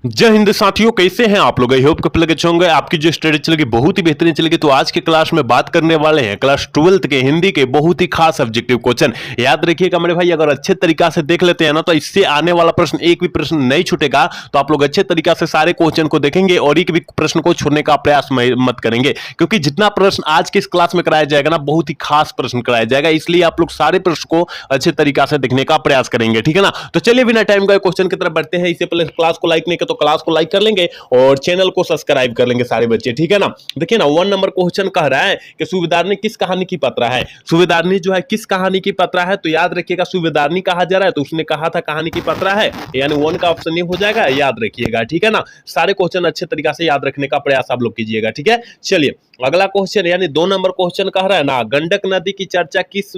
जय हिंद साथियों, कैसे हैं आप लोग। आई होप कि लगे होंगे आपकी जो स्टडी चलेगी बहुत ही बेहतरीन चलेगी। तो आज के क्लास में बात करने वाले हैं क्लास 12th के हिंदी के बहुत ही खास ऑब्जेक्टिव क्वेश्चन। याद रखिएगा मेरे भाई, अगर अच्छे तरीका से देख लेते हैं ना तो इससे आने वाला प्रश्न एक भी प्रश्न नहीं छूटेगा। तो आप लोग अच्छे तरीका से सारे क्वेश्चन को देखेंगे और एक भी प्रश्न को छोड़ने का प्रयास मत करेंगे, क्योंकि जितना प्रश्न आज के इस क्लास में कराया जाएगा ना बहुत ही खास प्रश्न कराया जाएगा। इसलिए आप लोग सारे प्रश्न को अच्छे तरीका से देखने का प्रयास करेंगे, ठीक है ना। तो चलिए बिना टाइम गए क्वेश्चन की तरफ बढ़ते हैं। इससे पहले क्लास को लाइक नहीं किया तो क्लास को लाइक कर लेंगे और चैनल को सब्सक्राइब कर लेंगे सारे बच्चे, ठीक है ना। देखिए ना, 1 नंबर क्वेश्चन कह रहा है कि सूबेदारनी किस कहानी की पत्रा है। सूबेदारनी जो है किस कहानी की पत्रा है, तो याद रखिएगा सूबेदारनी कहा जा रहा है तो उसने कहा था कहानी की पत्रा है, यानी 1 का ऑप्शन ये हो जाएगा, याद रखिएगा, ठीक है ना। सारे क्वेश्चन अच्छे तरीके से याद रखने का प्रयास आप लोग कीजिएगा, ठीक है। चलिए अगला क्वेश्चन, यानी 2 नंबर क्वेश्चन कह रहा है ना, गंडक नदी की चर्चा किस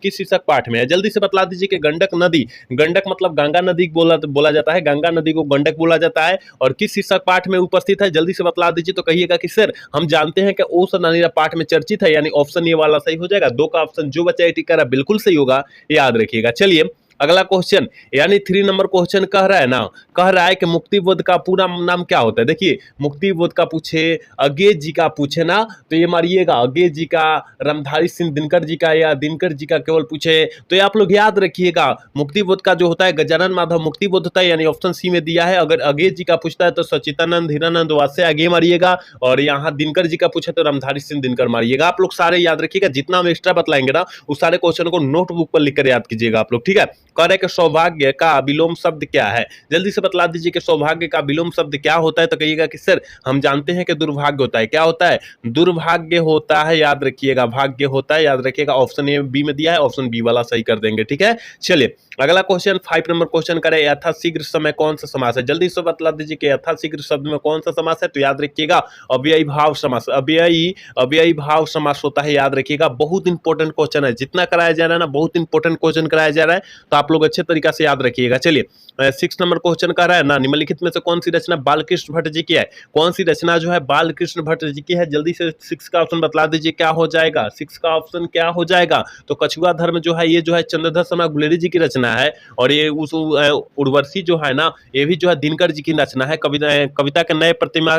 शीर्षक पाठ में है। जल्दी से बतला दीजिए कि गंडक नदी, गंडक मतलब गंगा नदी बोला जाता है, गंगा नदी को गंडक बोला जाता है, और किस शीर्षक पाठ में उपस्थित है। जल्दी से बतला दीजिए। तो कहिएगा कि सर हम जानते हैं कि ओस नानीरा पाठ में चर्चित है, यानी ऑप्शन ये वाला सही हो जाएगा। 2 का ऑप्शन जो बच्चा टिक कर रहा है बिल्कुल सही होगा, याद रखिएगा। चलिए अगला क्वेश्चन, यानी 3 नंबर क्वेश्चन कह रहा है ना, कह रहा है कि मुक्तिबोध का पूरा नाम क्या होता है। देखिए मुक्तिबोध का पूछे, अगेज जी का पूछे ना तो ये मारिएगा अगेज जी का, रामधारी सिंह दिनकर जी का, या दिनकर जी का केवल पूछे तो ये आप लोग याद रखिएगा। मुक्तिबोध का जो होता है गजानन माधव मुक्तिबोध होता है, यानी ऑप्शन सी में दिया है। अगर अगेज जी का पूछता है तो सचिदानंद हीरानंद वासे आगे मारिएगा, और यहाँ दिनकर जी का पूछे तो रामधारी सिंह दिनकर मारिएगा। आप लोग सारे याद रखिएगा, जितना हम एक्स्ट्रा बतलाएंगे ना उस सारे क्वेश्चन को नोटबुक पर लिखकर याद कीजिएगा आप लोग, ठीक है। कह रहे कि सौभाग्य का विलोम शब्द क्या है। जल्दी से बतला दीजिए कि सौभाग्य का विलोम शब्द क्या होता है। तो कहिएगा कि सर हम जानते हैं कि दुर्भाग्य होता है। क्या होता है? दुर्भाग्य होता है, याद रखिएगा। भाग्य होता है, याद रखिएगा। ऑप्शन ए बी में दिया है, ऑप्शन बी वाला सही कर देंगे, ठीक है। चलिए अगला क्वेश्चन 5 नंबर क्वेश्चन करें, यथाशीघ्र समय कौन सा समास है। जल्दी से बतला दीजिए कि यथाशीघ्र शब्द में कौन सा समास है। तो याद रखिएगा अव्ययी भाव समास, अव्ययी भाव समास होता है, याद रखिएगा। बहुत इंपॉर्टेंट क्वेश्चन है, जितना कराया जा रहा है ना बहुत इंपॉर्टेंट क्वेश्चन कराया जा रहा है, तो आप लोग अच्छे तरीके से याद रखिएगा। चलिए 6 नंबर क्वेश्चन का रहा है ना, निम्नलिखित में से कौन सी रचना बालकृष्ण भट्ट जी की है। कौन सी रचना जो है बालकृष्ण भट्ट जी की है। जल्दी से 6 का ऑप्शन बतला दीजिए क्या हो जाएगा। 6 का ऑप्शन क्या हो जाएगा। तो कछुआ धर्म जो है ये जो है चंद्रधर शर्मा गुलेरी जी की रचना है, और ये उस उर्वशी जो है ना ये भी जो है दिनकर जी की रचना है। कविता के नए प्रतिमा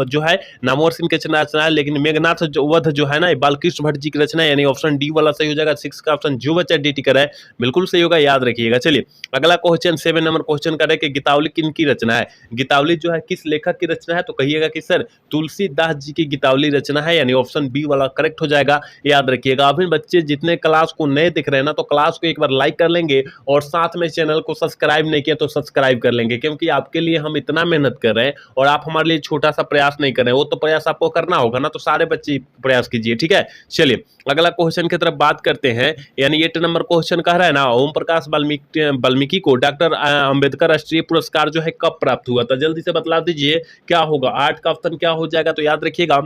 जो है नामवर सिंह की रचना है, लेकिन मेघनाथ वध जो है ना ये बालकृष्ण भट्ट जी की रचना है, यानी ऑप्शन डी वाला सही हो जाएगा। 6 का ऑप्शन जो बच्चा डी टिकर है बिल्कुल सही होगा, याद रखिएगा। चलिए अगला क्वेश्चन 7 नंबर क्वेश्चन करें कि गीतावली किन की रचना है। गीतावली जो है किस लेखक की रचना है। तो कहिएगा कि सर तुलसीदास जी की गीतावली रचना है, यानी ऑप्शन बी वाला करेक्ट हो जाएगा, याद रखिएगा। अभी बच्चे जितने क्लास को नए दिख रहे हैं ना तो क्लास को एक बार लाइक कर लेंगे, और साथ में चैनल को सब्सक्राइब नहीं किया तो सब्सक्राइब कर लेंगे, क्योंकि आपके लिए हम इतना मेहनत कर रहे हैं और आप हमारे लिए छोटा सा प्रयास नहीं कर रहे हैं। वो तो प्रयास आपको करना होगा ना, तो सारे बच्चे प्रयास कीजिए, ठीक है। चलिए अगला क्वेश्चन की तरफ बात करते हैं, यानी 8 नंबर क्वेश्चन कह रहा है ना, ओम प्रकाश वाल्मीकि को डॉक्टर अंबेडकर राष्ट्रीय पुरस्कार जो है कब प्राप्त हुआ था। जल्दी से बतला दीजिए क्या होगा। 8 का ऑप्शन क्या हो जाएगा। तो याद रखिएगा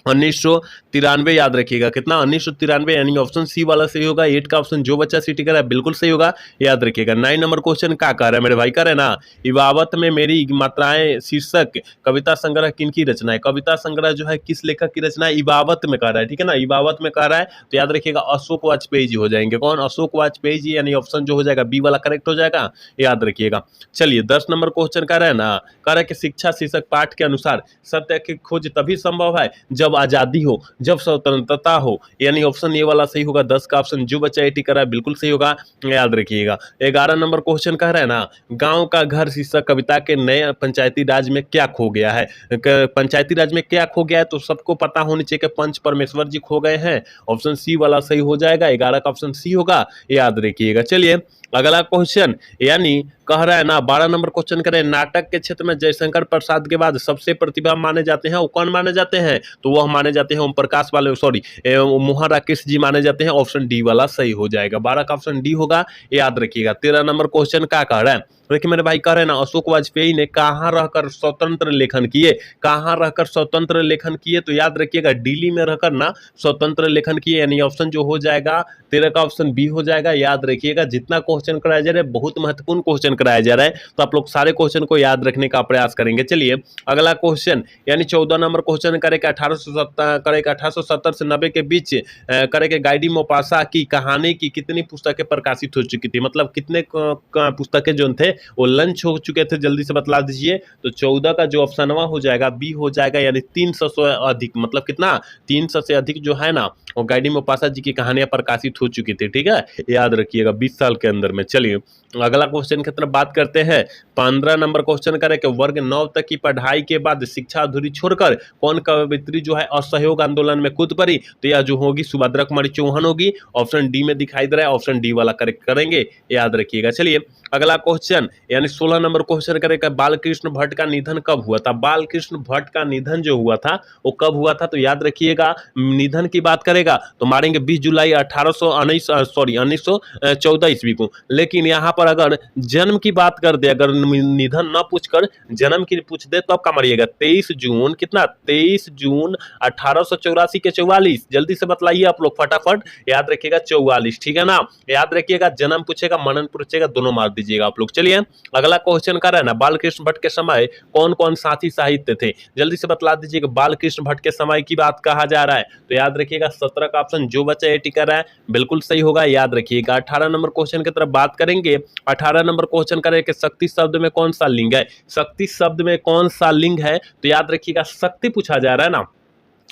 1993, याद रखिएगा। कितना? 1993, यानी ऑप्शन सी वाला सही होगा। 8 का ऑप्शन जो बच्चा सी टिक रहा है बिल्कुल सही होगा, याद रखिएगा। 9 नंबर क्वेश्चन क्या कह रहा है मेरे भाई, कह रहे हैं ना, इबावत में मेरी मात्राएं शीर्षक कविता संग्रह किन की रचना है। कविता संग्रह जो है किस लेखक की रचना है। इबावत में कह रहा है, ठीक है ना, इबावत में कह रहा है। तो याद रखिएगा अशोक वाजपेयी जी हो जाएंगे। कौन? अशोक वाजपेयी जी, यानी ऑप्शन जो हो जाएगा बी वाला करेक्ट हो जाएगा, याद रखिएगा। चलिए 10 नंबर क्वेश्चन कह रहा है ना, कह रहा है कि शिक्षा शीर्षक पाठ के अनुसार सत्य की खोज तभी संभव है जब आजादी हो, जब स्वतंत्रता हो, यानी ऑप्शन ए वाला सही होगा। 10 का ऑप्शन जो बच्चा एटी कर रहा है बिल्कुल सही होगा, याद रखिएगा। 11 नंबर क्वेश्चन कह रहा है ना, गांव का घर शीर्षक कविता के नए पंचायती राज में क्या खो गया है। पंचायती राज में क्या खो गया है, तो सबको पता होनी चाहिए कि पंच परमेश्वर जी खो गए हैं, ऑप्शन सी वाला सही हो जाएगा। 11 का ऑप्शन सी होगा, याद रखिएगा। चलिए अगला क्वेश्चन, यानी कह रहा है ना 12 नंबर क्वेश्चन करें, नाटक के क्षेत्र में जयशंकर प्रसाद के बाद सबसे प्रतिभा माने जाते हैं, वो कौन माने जाते हैं। तो वह माने जाते हैं ओम प्रकाश वाले, सॉरी मोहन राकेश जी माने जाते हैं, ऑप्शन डी वाला सही हो जाएगा। 12 का ऑप्शन डी होगा, याद रखिएगा। 13 नंबर क्वेश्चन क्या कह रहा है। देखिए मेरे भाई कह रहे हैं ना, अशोक वाजपेयी ने कहाँ रहकर स्वतंत्र लेखन किए, कहाँ रहकर स्वतंत्र लेखन किए। तो याद रखिएगा दिल्ली में रहकर ना स्वतंत्र लेखन किए, यानी ऑप्शन जो हो जाएगा 13 का ऑप्शन बी हो जाएगा, याद रखिएगा। जितना क्वेश्चन कराया जा रहा है बहुत महत्वपूर्ण क्वेश्चन कराया जा रहा है, तो आप लोग सारे क्वेश्चन को याद रखने का प्रयास करेंगे। चलिए अगला क्वेश्चन, यानी 14 नंबर क्वेश्चन करेगा 1870 से 90 के बीच करेगा गाइडी मोपासा की कहानी की कितनी पुस्तकें प्रकाशित हो चुकी थी, मतलब कितने पुस्तकें जो थे वो लंच हो चुके थे, जल्दी से बतला दीजिए। तो 14 का जो ऑप्शनवा हो जाएगा बी हो जाएगा, यानी 300 से अधिक, मतलब कितना 300 से अधिक जो है ना वो गाइडी मोपासा जी की कहानियां प्रकाशित हो चुकी थी। ठीक है, याद रखिएगा 20 साल के अंदर में। चलिए अगला क्वेश्चन की तरफ बात करते हैं। 15 नंबर क्वेश्चन करें कि वर्ग 9 तक की पढ़ाई के बाद शिक्षा अधूरी छोड़कर कौन कवयित्री जो है असहयोग आंदोलन में कूद पड़ी? तो यह जो होगी सुभद्रा कुमारी चौहान होगी। ऑप्शन डी में दिखाई दे रहा है, ऑप्शन डी वाला करेक्ट करेंगे, याद रखिएगा। चलिए अगला क्वेश्चन यानी 16 नंबर क्वेश्चन करेगा, बालकृष्ण भट्ट का निधन कब हुआ था? बालकृष्ण भट्ट का निधन जो हुआ था वो कब हुआ था? तो याद रखिएगा निधन की बात करेगा तो मारेंगे 20 जुलाई 1914 ईस्वी को। लेकिन यहाँ पर अगर जन्म की बात कर दे, अगर निधन ना पूछकर जन्म की पूछ दे तो अब का मारिएगा 23 जून, कितना 23 जून 1884 के 44। जल्दी से बतलाइए आप लोग फटाफट, याद रखिएगा 44, ठीक है ना। याद रखिएगा जन्म पूछेगा मनन पूछेगा दोनों मार दीजिएगा आप लोग। चलिए अगला क्वेश्चन कर रहा है ना, बालकृष्ण भट्ट के समय कौन कौन साथी साहित्य थे? जल्दी से बतला दीजिएगा बालकृष्ण भट्ट के समय की बात कहा जा रहा है। तो याद रखिएगा 17 का ऑप्शन जो बच्चा ये टिक रहा है बिल्कुल सही होगा, याद रखिएगा। 18 नंबर क्वेश्चन की तरफ बात करेंगे। 18 नंबर क्वेश्चन करें कि शक्ति शब्द में कौन सा लिंग है? शक्ति शब्द में कौन सा लिंग है? तो याद रखिएगा शक्ति पूछा जा रहा है ना,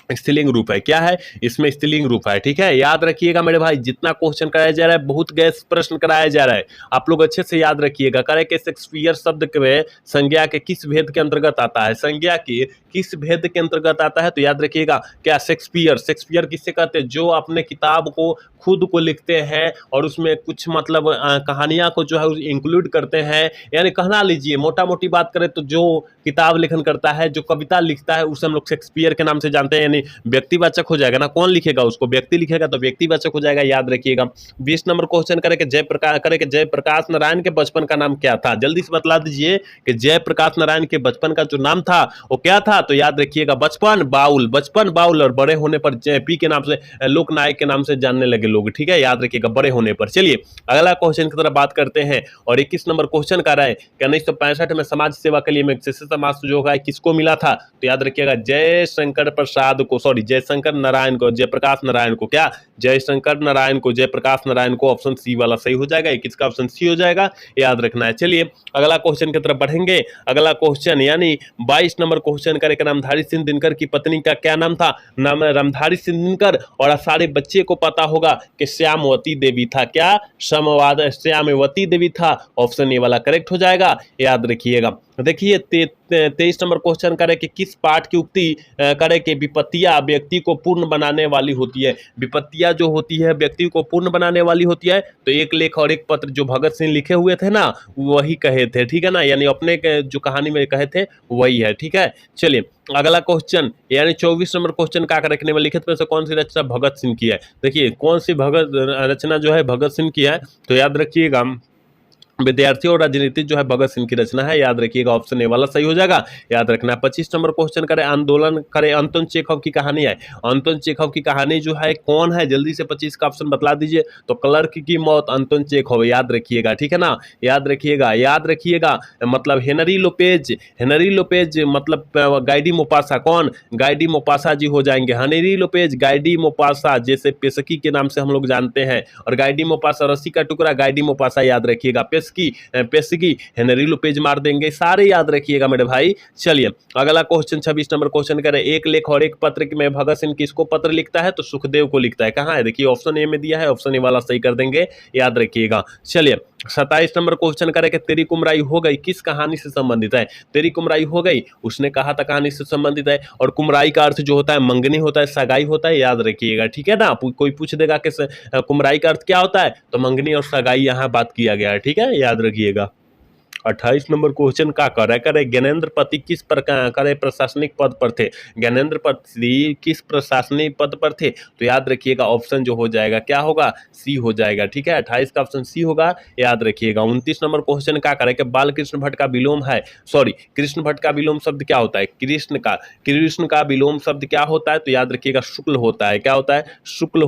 स्त्रीलिंग रूप है। क्या है इसमें? स्त्रीलिंग रूप है। ठीक है, याद रखिएगा मेरे भाई, जितना क्वेश्चन कराया जा रहा है बहुत गैस प्रश्न कराया जा रहा है, आप लोग अच्छे से याद रखिएगा। करे कि शेक्सपियर शब्द के संज्ञा के किस भेद के अंतर्गत आता है? संज्ञा की किस भेद के अंतर्गत आता है? तो याद रखिएगा क्या शेक्सपियर, शेक्सपियर किससे कहते हैं? जो अपने किताब को खुद को लिखते हैं और उसमें कुछ मतलब कहानियां को जो है इंक्लूड करते हैं, यानी कहना लीजिए मोटा मोटी बात करें तो जो किताब लेखन करता है, जो कविता लिखता है, उसे हम लोग शेक्सपियर के नाम से जानते हैं। यानी व्यक्तिवाचक हो जाएगा ना, कौन लिखेगा उसको? व्यक्ति लिखेगा तो व्यक्तिवाचक हो जाएगा, याद रखिएगा। 20 नंबर क्वेश्चन करे कि जयप्रकाश नारायण के बचपन का नाम क्या था? जल्दी से बतला दीजिए कि जयप्रकाश नारायण के बचपन का जो नाम था वो क्या था? तो याद रखिएगा बचपन बाउल, और बड़े होने पर जेपी के नाम से, लोकनायक के नाम से जानने लगे लोग। ठीक है, याद रखिएगा बड़े होने पर। चलिए अगला क्वेश्चन की तरफ बात करते हैं और 21 नंबर क्वेश्चन का रहा है कि 1965 में समाज सेवा के लिए मैग्सेसे समाज जो होगा किसको मिला था? तो याद रखिएगा जयशंकर प्रसाद को, सॉरी जयशंकर नारायण को, जयप्रकाश नारायण को, क्या जयशंकर नारायण को, जयप्रकाश नारायण को। ऑप्शन सी वाला सही हो जाएगा, किसका ऑप्शन सी हो जाएगा, याद रखना है। चलिए अगला क्वेश्चन की तरफ बढ़ेंगे। अगला क्वेश्चन यानी 22 नंबर क्वेश्चन करें कि रामधारी सिंह दिनकर की पत्नी का क्या नाम था? नाम है रामधारी सिंह दिनकर, और सारे बच्चे को पता होगा कि श्यामवती देवी था। क्या श्यामवती देवी था। ऑप्शन ए वाला करेक्ट हो जाएगा, याद रखिएगा। देखिए 23 नंबर क्वेश्चन करे कि किस पाठ की उक्ति करे कि विपत्तियां व्यक्ति को पूर्ण बनाने वाली होती है? विपत्तियां जो होती है व्यक्ति को पूर्ण बनाने वाली होती है। तो एक लेख और एक पत्र जो भगत सिंह लिखे हुए थे ना वही कहे थे, ठीक है ना, यानी अपने जो कहानी में कहे थे वही है। ठीक है, चलिए अगला क्वेश्चन यानी 24 नंबर क्वेश्चन का रखने में लिखित में से कौन सी रचना भगत सिंह की है? देखिए कौन सी भगत रचना जो है भगत सिंह की है? तो याद रखिएगा विद्यार्थी और राजनीति जो है भगत सिंह की रचना है, याद रखिएगा ऑप्शन ए वाला सही हो जाएगा, याद रखना। 25 नंबर क्वेश्चन करें आंदोलन करें अंतोन चेखव की कहानी है। अंतोन चेखव की कहानी जो है कौन है? जल्दी से 25 का ऑप्शन बतला दीजिए। तो क्लर्क की मौत अंतोन चेखव, याद रखिएगा, ठीक है ना, याद रखिएगा मतलब हेनरी लोपेज मतलब गाइडी मोपासा, कौन? गाइडी मोपासा जी हो जाएंगे। हेनरी लोपेज गाइडी मोपासा, जैसे पेशकी के नाम से हम लोग जानते हैं, और गाइडी मोपासा रस्सी का टुकड़ा गाइडी मोपासा, याद रखिएगा। पेशगी हेनरी लोपेज मार देंगे, सारे याद रखिएगा मेरे भाई। चलिए अगला क्वेश्चन 26 नंबर क्वेश्चन करें एक लेख और एक पत्र में भगत सिंह किसको पत्र लिखता है? तो सुखदेव को लिखता है। कहाँ है? देखिए ऑप्शन ए में दिया है, ऑप्शन ए वाला सही कर देंगे, याद रखिएगा। चलिए 27 नंबर क्वेश्चन करें कि तेरी कुमराई हो गई किस कहानी से संबंधित है? तेरी कुमराई हो गई उसने कहा था कहानी से संबंधित है, और कुमराई का अर्थ जो होता है मंगनी होता है, सगाई होता है, याद रखिएगा, ठीक है ना। कोई पूछ देगा कि कुमराई का अर्थ क्या होता है, तो मंगनी और सगाई यहाँ बात किया गया है, ठीक है, याद रखिएगा। 28 नंबर क्वेश्चन का करे ज्ञानेंद्र पति किस प्रकार करे प्रशासनिक पद पर थे? ज्ञानेंद्र पति किस प्रशासनिक पद पर थे? तो याद रखिएगा ऑप्शन जो हो जाएगा क्या होगा? सी हो जाएगा, ठीक है, 28 का ऑप्शन सी होगा, याद रखिएगा। 29 नंबर क्वेश्चन का करे कि बालकृष्ण भट्ट का विलोम है, सॉरी कृष्ण भट्ट का विलोम शब्द क्या होता है? कृष्ण का विलोम शब्द क्या होता है? तो याद रखिएगा शुक्ल होता है। क्या होता है? शुक्ल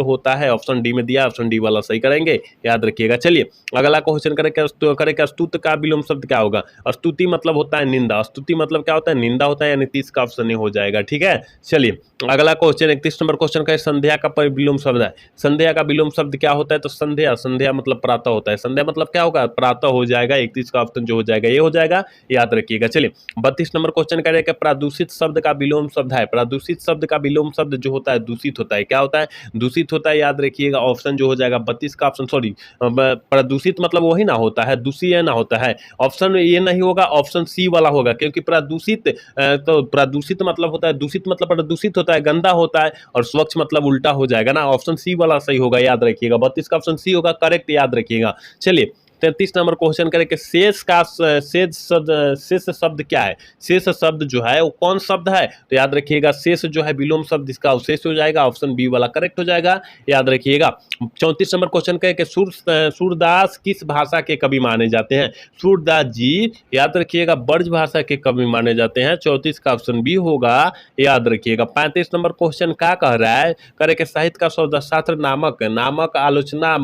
होता है। ऑप्शन डी में दिया, ऑप्शन डी वाला सही करेंगे, याद रखिएगा। चलिए अगला क्वेश्चन करे स्तुत का विलोम शब्द क्या होगा? स्तुति मतलब होता है निंदा, स्तुति मतलब क्या होता है? निंदा होता है, यानी 30 का ऑप्शन ए हो जाएगा। ठीक है, चलिए अगला क्वेश्चन 31 नंबर क्वेश्चन का है, संध्या का विलोम शब्द है। संध्या का विलोम शब्द क्या होता है? तो संध्या, संध्या मतलब प्रातः होता है। संध्या मतलब क्या होगा? प्रातः हो जाएगा। 31 का ऑप्शन जो हो जाएगा ये हो जाएगा, याद रखिएगा। चलिए 32 नंबर क्वेश्चन कह रहे हैं कि प्रदूषित शब्द का विलोम शब्द है। प्रदूषित शब्द का विलोम शब्द जो होता है दूषित होता है। क्या होता है? दूषित होता है, याद रखिएगा। ऑप्शन जो हो जाएगा 32 का ऑप्शन, सॉरी प्रदूषित मतलब वही ना होता है, दूषित ना होता है। ऑप्शन ये नहीं होगा, ऑप्शन सी वाला होगा, क्योंकि प्रदूषित तो प्रदूषित मतलब होता है, दूषित मतलब प्रदूषित होता है, गंदा होता है, और स्वच्छ मतलब उल्टा हो जाएगा ना। ऑप्शन सी वाला सही होगा, याद रखिएगा। 32 का ऑप्शन सी होगा करेक्ट, याद रखिएगा। चलिए 33 नंबर क्वेश्चन करें कि शेष का शेष शब्द क्या है? शेष शब्द जो है वो कौन शब्द है? तो याद रखिएगा शेष जो है विलोम शब्द इसका अवशेष हो जाएगा। ऑप्शन बी वाला करेक्ट हो जाएगा, याद रखिएगा। 34 नंबर क्वेश्चन करें कि सूरदास किस भाषा के कवि माने जाते हैं? सूरदास जी, याद रखिएगा, ब्रज भाषा के कवि माने जाते हैं। 34 का ऑप्शन बी होगा, याद रखिएगा। 35 नंबर क्वेश्चन क्या कह रहा है? करे कि साहित्य का शब्दशास्त्र नामक आलोचना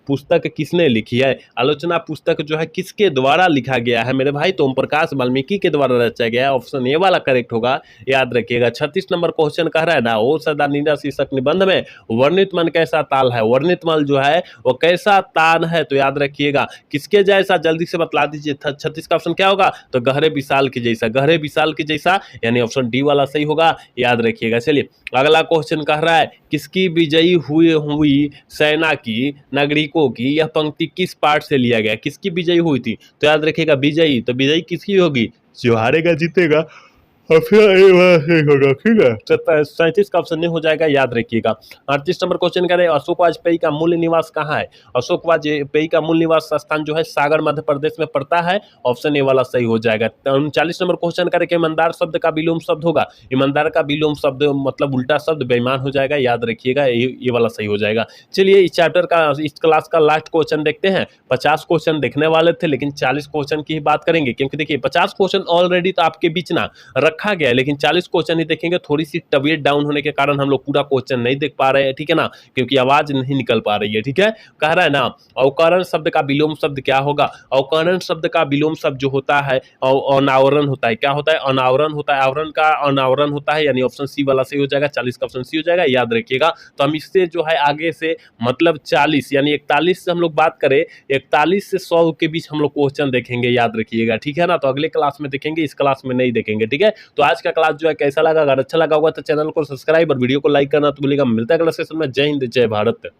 पुस्तक किसने लिखी है? आलोचना पुस्तक जो है किसके द्वारा लिखा गया है मेरे भाई? तो ओम प्रकाश वाल्मीकि के द्वारा रचा गया है। ऑप्शन ए वाला करेक्ट होगा, याद रखिएगा। 36 नंबर क्वेश्चन कह रहा है ना, ओ सदा निंदा शीर्षक निबंध में वर्णित मन कैसा ताल है? वर्णित मन जो है वो कैसा तान है? तो याद रखिएगा किसके जैसा, जल्दी से बतला दीजिए। 36 का ऑप्शन क्या होगा? तो गहरे विशाल के जैसा, गहरे विशाल के जैसा, यानी ऑप्शन डी वाला सही होगा, याद रखिएगा। चलिए अगला क्वेश्चन कह रहा है किसकी विजयी हुई सेना की नागरिकों की यह पंक्ति किस पाठ से लिया गया? किसकी विजयी हुई थी? तो याद रखिएगा विजयी, तो विजयी किसकी होगी? जो हारेगा जीतेगा, और फिर होगा। ठीक है, तो 37 का ऑप्शन नहीं हो जाएगा, याद रखिएगा। 38 नंबर क्वेश्चन करें अशोक वाजपेयी का मूल निवास कहाँ है? अशोक वाजपेयी का मूल निवास स्थान जो है सागर मध्य प्रदेश में पड़ता है। ऑप्शन ए वाला सही हो जाएगा। 39 नंबर क्वेश्चन करें कि ईमानदार शब्द का विलोम शब्द होगा। ईमानदार का विलोम शब्द मतलब उल्टा शब्द बेईमान हो जाएगा, याद रखिएगा, ये वाला सही हो जाएगा। चलिए इस चैप्टर का, इस क्लास का लास्ट क्वेश्चन देखते हैं। 50 क्वेश्चन देखने वाले थे, लेकिन 40 क्वेश्चन की ही बात करेंगे, क्योंकि देखिए 50 क्वेश्चन ऑलरेडी तो आपके बीच ना रखा गया है, लेकिन 40 क्वेश्चन ही देखेंगे। थोड़ी सी तबीयत डाउन होने के कारण हम लोग पूरा क्वेश्चन नहीं देख पा रहे हैं, ठीक है ना, क्योंकि आवाज नहीं निकल पा रही है। ठीक है, कह रहा है ना अवकरण शब्द का विलोम शब्द क्या होगा? अवकरण शब्द का विलोम शब्द जो होता है अनावरण होता है। क्या होता है? अनावरण होता है। आवरण का अनावरण होता है, यानी ऑप्शन सी वाला सही हो जाएगा। 40 का ऑप्शन सी हो जाएगा, याद रखिएगा। तो हम इससे जो है आगे से मतलब 40 यानी 41 से हम लोग बात करें, 41 से 100 के बीच हम लोग क्वेश्चन देखेंगे, याद रखिएगा। ठीक है ना, तो अगले क्लास में देखेंगे, इस क्लास में नहीं देखेंगे। ठीक है, तो आज का क्लास जो है कैसा लगा? अगर अच्छा लगा होगा तो चैनल को सब्सक्राइब और वीडियो को लाइक करना तो भूलिएगा। मिलता है अगला सेशन में। जय हिंद, जय भारत।